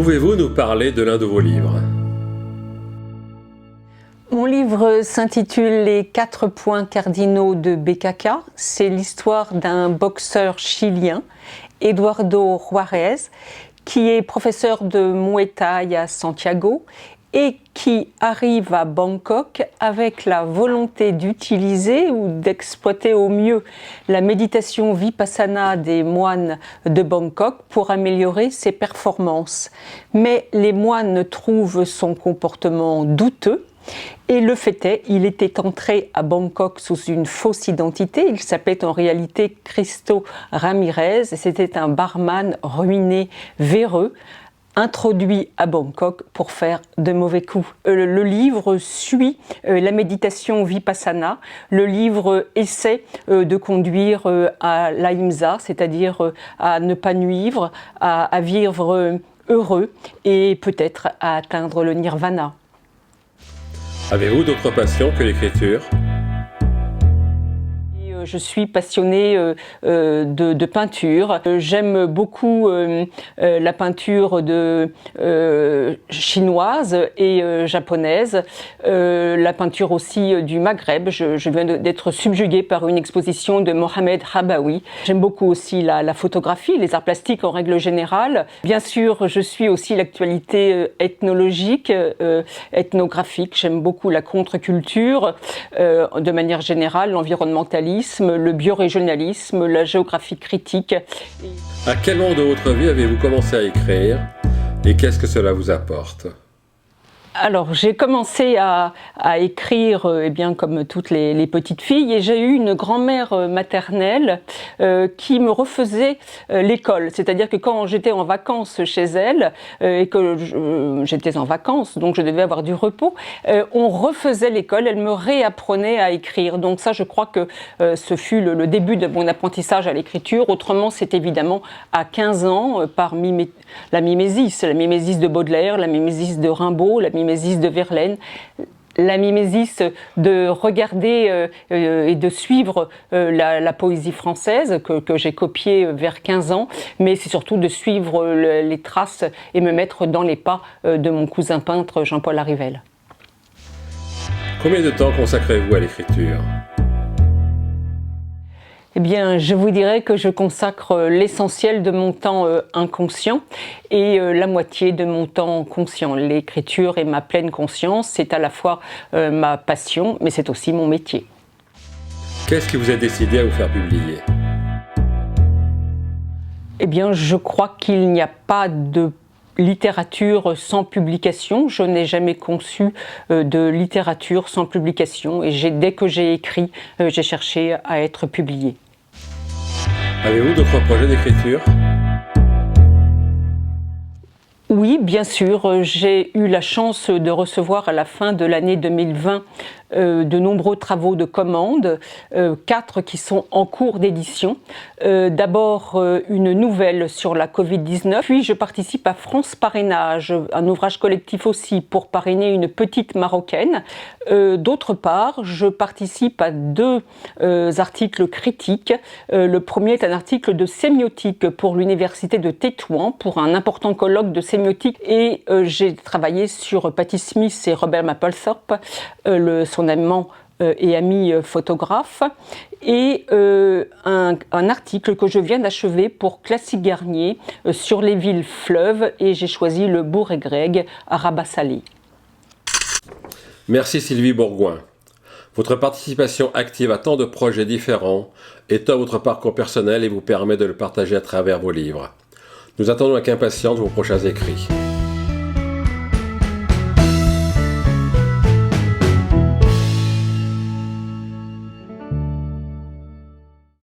Pouvez-vous nous parler de l'un de vos livres ? Mon livre s'intitule « Les 4 points cardinaux de BKK ». C'est l'histoire d'un boxeur chilien, Eduardo Juarez, qui est professeur de Muay Thai à Santiago et qui arrive à Bangkok avec la volonté d'utiliser ou d'exploiter au mieux la méditation vipassana des moines de Bangkok pour améliorer ses performances. Mais les moines trouvent son comportement douteux. Et le fait est, il était entré à Bangkok sous une fausse identité. Il s'appelait en réalité Cristo Ramirez et c'était un barman ruiné, véreux, introduit à Bangkok pour faire de mauvais coups. Le livre suit la méditation vipassana. Le livre essaie de conduire à l'ahimsa, c'est-à-dire à ne pas nuire, à vivre heureux et peut-être à atteindre le nirvana. Avez-vous d'autres passions que l'écriture ? Je suis passionnée de peinture. J'aime beaucoup la peinture chinoise et japonaise, la peinture aussi du Maghreb. Je viens d'être subjuguée par une exposition de Mohamed Habaoui. J'aime beaucoup aussi la photographie, les arts plastiques en règle générale. Bien sûr, je suis aussi l'actualité ethnologique, ethnographique. J'aime beaucoup la contre-culture, de manière générale, l'environnementalisme, le biorégionalisme, la géographie critique. À quel moment de votre vie avez-vous commencé à écrire et qu'est-ce que cela vous apporte ? Alors, j'ai commencé à écrire, comme toutes les petites filles, et j'ai eu une grand-mère maternelle qui me refaisait l'école. C'est-à-dire que quand j'étais en vacances chez elle, et que j'étais en vacances, donc je devais avoir du repos, on refaisait l'école, elle me réapprenait à écrire. Donc ça, je crois que ce fut le début de mon apprentissage à l'écriture. Autrement, c'est évidemment à 15 ans, par la mimésis de Baudelaire, la mimésis de Rimbaud, la mimésis de Verlaine, la mimésis de regarder et de suivre la poésie française que j'ai copiée vers 15 ans, mais c'est surtout de suivre les traces et me mettre dans les pas de mon cousin peintre Jean-Paul Arrivel. Combien de temps consacrez-vous à l'écriture ? Eh bien, je vous dirais que je consacre l'essentiel de mon temps inconscient et la moitié de mon temps conscient. L'écriture est ma pleine conscience, c'est à la fois ma passion, mais c'est aussi mon métier. Qu'est-ce qui vous a décidé à vous faire publier ? Eh bien, je crois qu'il n'y a pas de littérature sans publication. Je n'ai jamais conçu de littérature sans publication et dès que j'ai écrit, j'ai cherché à être publié. Avez-vous d'autres projets d'écriture ? Oui, bien sûr. J'ai eu la chance de recevoir à la fin de l'année 2020 de nombreux travaux de commande, 4 qui sont en cours d'édition. D'abord une nouvelle sur la Covid-19, puis je participe à France Parrainage, un ouvrage collectif aussi pour parrainer une petite Marocaine. D'autre part, je participe à 2 articles critiques. Le premier est un article de sémiotique pour l'université de Tétouan, pour un important colloque de sémiotique, et j'ai travaillé sur Patti Smith et Robert Mapplethorpe, son amant et ami photographe, et un article que je viens d'achever pour Classique Garnier sur les villes fleuves, et j'ai choisi le Bourg-et-Greg à Rabat-Salé. Merci Sylvie Bourgoin. Votre participation active à tant de projets différents étoffe votre parcours personnel et vous permet de le partager à travers vos livres. Nous attendons avec impatience vos prochains écrits.